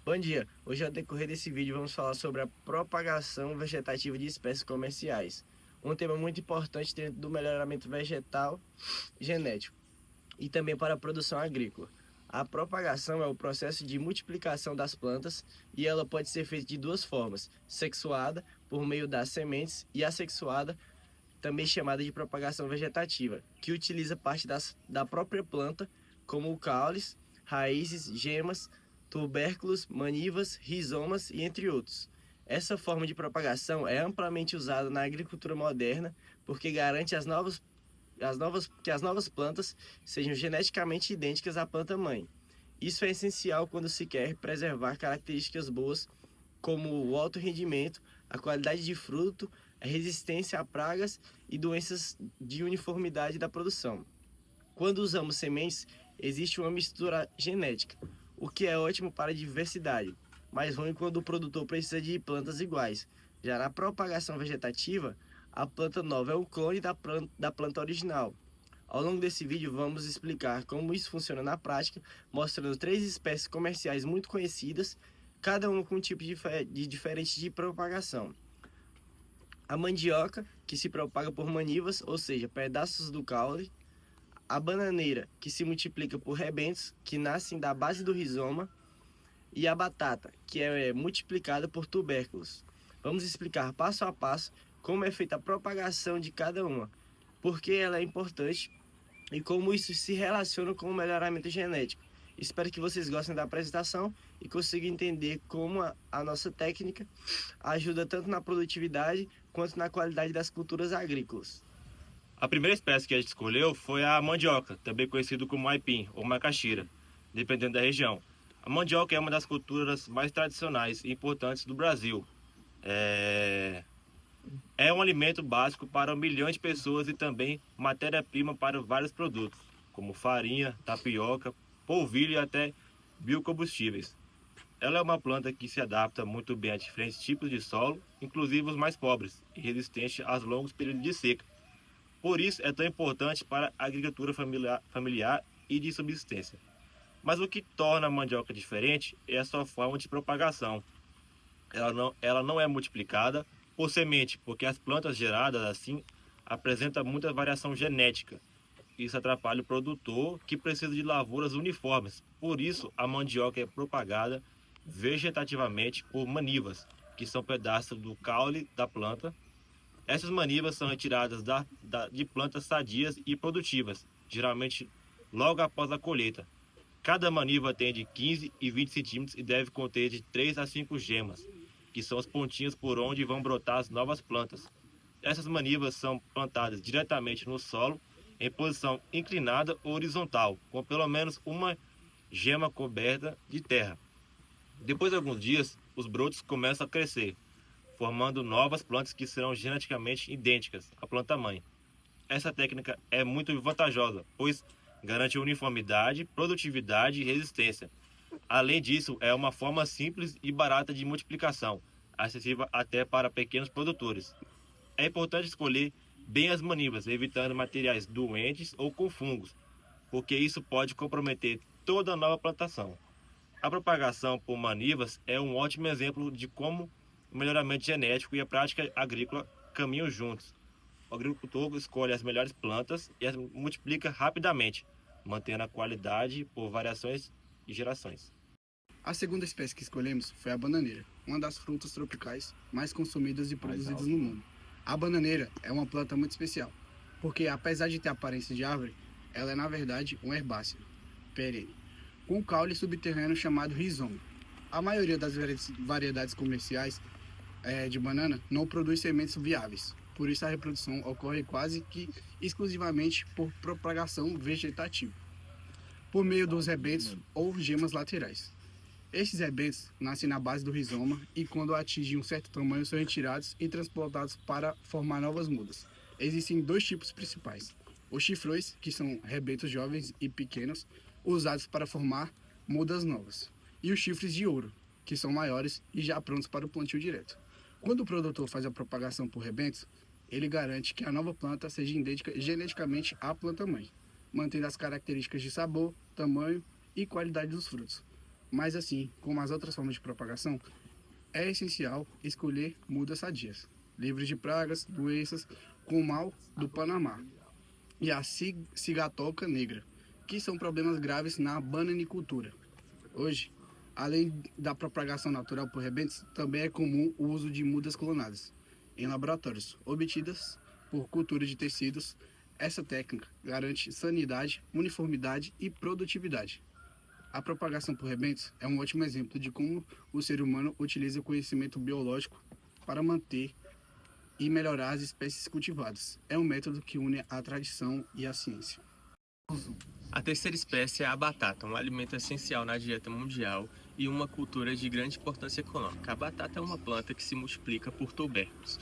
Bom dia! Hoje, ao decorrer desse vídeo, vamos falar sobre a propagação vegetativa de espécies comerciais, um tema muito importante dentro do melhoramento vegetal genético e também para a produção agrícola. A propagação é o processo de multiplicação das plantas e ela pode ser feita de duas formas: sexuada, por meio das sementes, e assexuada, também chamada de propagação vegetativa, que utiliza parte da própria planta, como o caule, raízes, gemas, tubérculos, manivas, rizomas e entre outros. Essa forma de propagação é amplamente usada na agricultura moderna porque garante que as novas plantas sejam geneticamente idênticas à planta mãe. Isso é essencial quando se quer preservar características boas como o alto rendimento, a qualidade de fruto, a resistência a pragas e doenças de uniformidade da produção. Quando usamos sementes, existe uma mistura genética, o que é ótimo para a diversidade, mas ruim quando o produtor precisa de plantas iguais. Já na propagação vegetativa, a planta nova é um clone da planta original. Ao longo desse vídeo, vamos explicar como isso funciona na prática, mostrando três espécies comerciais muito conhecidas, cada uma com um tipo diferente de propagação. A mandioca, que se propaga por manivas, ou seja, pedaços do caule. A bananeira, que se multiplica por rebentos, que nascem da base do rizoma. E a batata, que é multiplicada por tubérculos. Vamos explicar passo a passo como é feita a propagação de cada uma, por que ela é importante e como isso se relaciona com o melhoramento genético. Espero que vocês gostem da apresentação e consigam entender como a nossa técnica ajuda tanto na produtividade quanto na qualidade das culturas agrícolas. A primeira espécie que a gente escolheu foi a mandioca, também conhecido como aipim ou macaxeira, dependendo da região. A mandioca é uma das culturas mais tradicionais e importantes do Brasil. É, é um alimento básico para milhões de pessoas e também matéria-prima para vários produtos, como farinha, tapioca, polvilho e até biocombustíveis. Ela é uma planta que se adapta muito bem a diferentes tipos de solo, inclusive os mais pobres, e resistente aos longos períodos de seca. Por isso é tão importante para a agricultura familiar e de subsistência. Mas o que torna a mandioca diferente é a sua forma de propagação. Ela não é multiplicada por semente, porque as plantas geradas assim apresentam muita variação genética. Isso atrapalha o produtor, que precisa de lavouras uniformes. Por isso, a mandioca é propagada vegetativamente por manivas, que são pedaços do caule da planta. Essas manivas são retiradas de plantas sadias e produtivas, geralmente logo após a colheita. Cada maniva tem de 15 e 20 centímetros e deve conter de 3 a 5 gemas, que são os pontinhos por onde vão brotar as novas plantas. Essas manivas são plantadas diretamente no solo, em posição inclinada ou horizontal, com pelo menos uma gema coberta de terra. Depois de alguns dias, os brotos começam a crescer, formando novas plantas que serão geneticamente idênticas à planta mãe. Essa técnica é muito vantajosa, pois garante uniformidade, produtividade e resistência. Além disso, é uma forma simples e barata de multiplicação, acessível até para pequenos produtores. É importante escolher bem as manivas, evitando materiais doentes ou com fungos, porque isso pode comprometer toda a nova plantação. A propagação por manivas é um ótimo exemplo de como o melhoramento genético e a prática agrícola caminham juntos. O agricultor escolhe as melhores plantas e as multiplica rapidamente, mantendo a qualidade por variações e gerações. A segunda espécie que escolhemos foi a bananeira, uma das frutas tropicais mais consumidas e produzidas no mundo. A bananeira é uma planta muito especial, porque apesar de ter aparência de árvore, ela é na verdade um herbáceo perene, com um caule subterrâneo chamado rizoma. A maioria das variedades comerciais de banana não produz sementes viáveis, por isso a reprodução ocorre quase que exclusivamente por propagação vegetativa, por meio dos rebentos ou gemas laterais. Esses rebentos nascem na base do rizoma e, quando atingem um certo tamanho, são retirados e transportados para formar novas mudas. Existem dois tipos principais: os chifrões, que são rebentos jovens e pequenos, usados para formar mudas novas, e os chifres de ouro, que são maiores e já prontos para o plantio direto. Quando o produtor faz a propagação por rebentos, ele garante que a nova planta seja idêntica geneticamente à planta mãe, mantendo as características de sabor, tamanho e qualidade dos frutos. Mas assim, como as outras formas de propagação, é essencial escolher mudas sadias, livres de pragas, doenças, como o mal do Panamá e a cigatoca negra, que são problemas graves na bananicultura. Hoje, além da propagação natural por rebentes, também é comum o uso de mudas clonadas em laboratórios, obtidas por cultura de tecidos. Essa técnica garante sanidade, uniformidade e produtividade. A propagação por rebentes é um ótimo exemplo de como o ser humano utiliza o conhecimento biológico para manter e melhorar as espécies cultivadas. É um método que une a tradição e a ciência. A terceira espécie é a batata, um alimento essencial na dieta mundial e uma cultura de grande importância econômica. A batata é uma planta que se multiplica por tubérculos,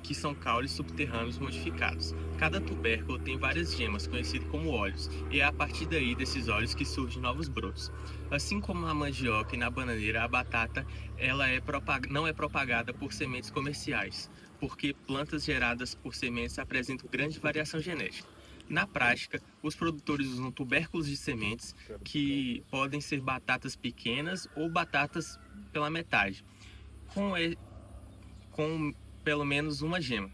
que são caules subterrâneos modificados. Cada tubérculo tem várias gemas, conhecidas como óleos, e é a partir daí desses óleos que surgem novos brotos. Assim como na mandioca e na bananeira, a batata não é propagada por sementes comerciais, porque plantas geradas por sementes apresentam grande variação genética. Na prática, os produtores usam tubérculos de sementes, que podem ser batatas pequenas ou batatas pela metade, com pelo menos uma gema.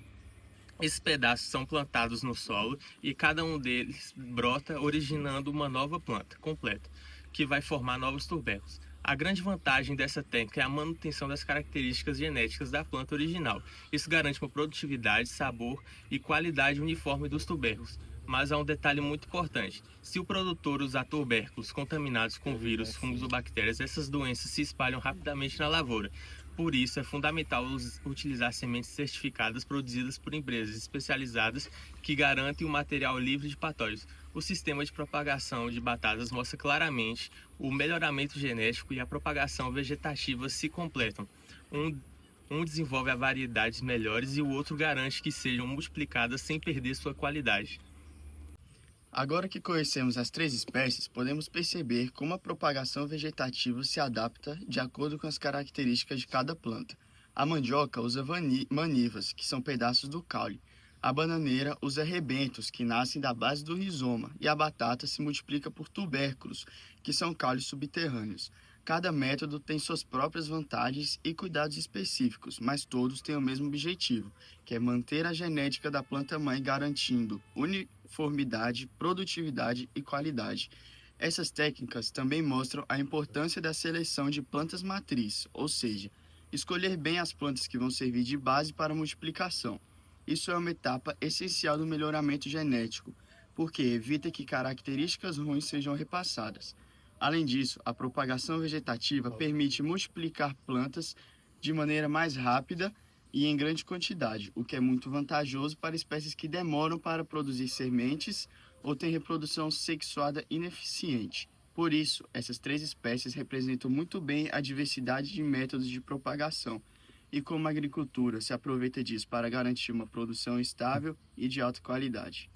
Esses pedaços são plantados no solo e cada um deles brota, originando uma nova planta completa, que vai formar novos tubérculos. A grande vantagem dessa técnica é a manutenção das características genéticas da planta original. Isso garante uma produtividade, sabor e qualidade uniforme dos tubérculos. Mas há um detalhe muito importante: se o produtor usar tubérculos contaminados com vírus, fungos ou bactérias, essas doenças se espalham rapidamente na lavoura. Por isso, é fundamental utilizar sementes certificadas produzidas por empresas especializadas que garantem o material livre de patógenos. O sistema de propagação de batatas mostra claramente o melhoramento genético e a propagação vegetativa se completam. Um desenvolve variedades melhores e o outro garante que sejam multiplicadas sem perder sua qualidade. Agora que conhecemos as três espécies, podemos perceber como a propagação vegetativa se adapta de acordo com as características de cada planta. A mandioca usa manivas, que são pedaços do caule. A bananeira usa rebentos, que nascem da base do rizoma. E a batata se multiplica por tubérculos, que são caules subterrâneos. Cada método tem suas próprias vantagens e cuidados específicos, mas todos têm o mesmo objetivo, que é manter a genética da planta-mãe garantindo uniformidade, produtividade e qualidade. Essas técnicas também mostram a importância da seleção de plantas matriz, ou seja, escolher bem as plantas que vão servir de base para a multiplicação. Isso é uma etapa essencial do melhoramento genético, porque evita que características ruins sejam repassadas. Além disso, a propagação vegetativa permite multiplicar plantas de maneira mais rápida e em grande quantidade, o que é muito vantajoso para espécies que demoram para produzir sementes ou têm reprodução sexuada ineficiente. Por isso, essas três espécies representam muito bem a diversidade de métodos de propagação e como a agricultura se aproveita disso para garantir uma produção estável e de alta qualidade.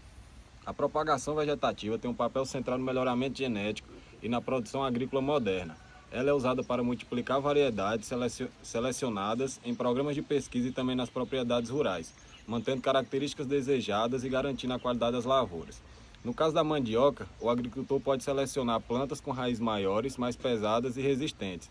A propagação vegetativa tem um papel central no melhoramento genético e na produção agrícola moderna. Ela é usada para multiplicar variedades selecionadas em programas de pesquisa e também nas propriedades rurais, mantendo características desejadas e garantindo a qualidade das lavouras. No caso da mandioca, o agricultor pode selecionar plantas com raízes maiores, mais pesadas e resistentes.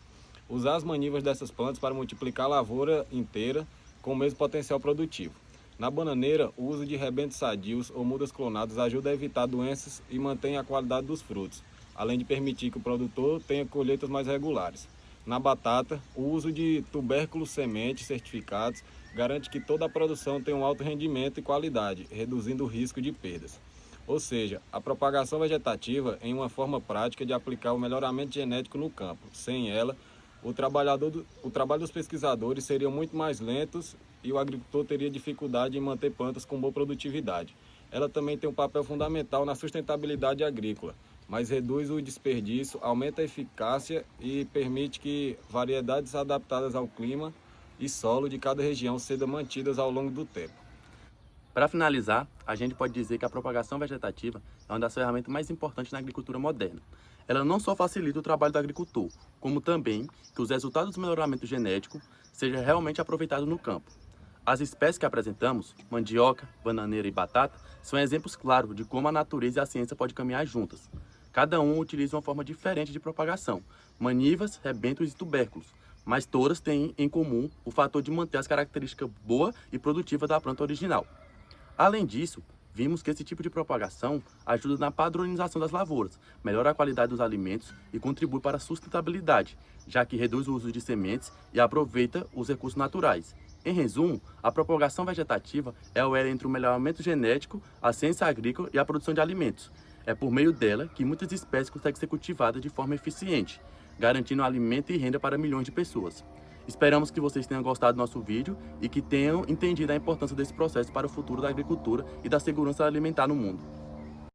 Usar as manivas dessas plantas para multiplicar a lavoura inteira com o mesmo potencial produtivo. Na bananeira, o uso de rebentos sadios ou mudas clonadas ajuda a evitar doenças e mantém a qualidade dos frutos, além de permitir que o produtor tenha colheitas mais regulares. Na batata, o uso de tubérculos sementes certificados garante que toda a produção tenha um alto rendimento e qualidade, reduzindo o risco de perdas. Ou seja, a propagação vegetativa é uma forma prática de aplicar o melhoramento genético no campo. Sem ela, o trabalho dos pesquisadores seria muito mais lento e o agricultor teria dificuldade em manter plantas com boa produtividade. Ela também tem um papel fundamental na sustentabilidade agrícola, mas reduz o desperdício, aumenta a eficácia e permite que variedades adaptadas ao clima e solo de cada região sejam mantidas ao longo do tempo. Para finalizar, a gente pode dizer que a propagação vegetativa é uma das ferramentas mais importantes na agricultura moderna. Ela não só facilita o trabalho do agricultor, como também que os resultados do melhoramento genético sejam realmente aproveitados no campo. As espécies que apresentamos, mandioca, bananeira e batata, são exemplos claros de como a natureza e a ciência podem caminhar juntas. Cada um utiliza uma forma diferente de propagação, manivas, rebentos e tubérculos, mas todas têm em comum o fator de manter as características boa e produtiva da planta original. Além disso, vimos que esse tipo de propagação ajuda na padronização das lavouras, melhora a qualidade dos alimentos e contribui para a sustentabilidade, já que reduz o uso de sementes e aproveita os recursos naturais. Em resumo, a propagação vegetativa é o elo entre o melhoramento genético, a ciência agrícola e a produção de alimentos. É por meio dela que muitas espécies conseguem ser cultivadas de forma eficiente, garantindo alimento e renda para milhões de pessoas. Esperamos que vocês tenham gostado do nosso vídeo e que tenham entendido a importância desse processo para o futuro da agricultura e da segurança alimentar no mundo.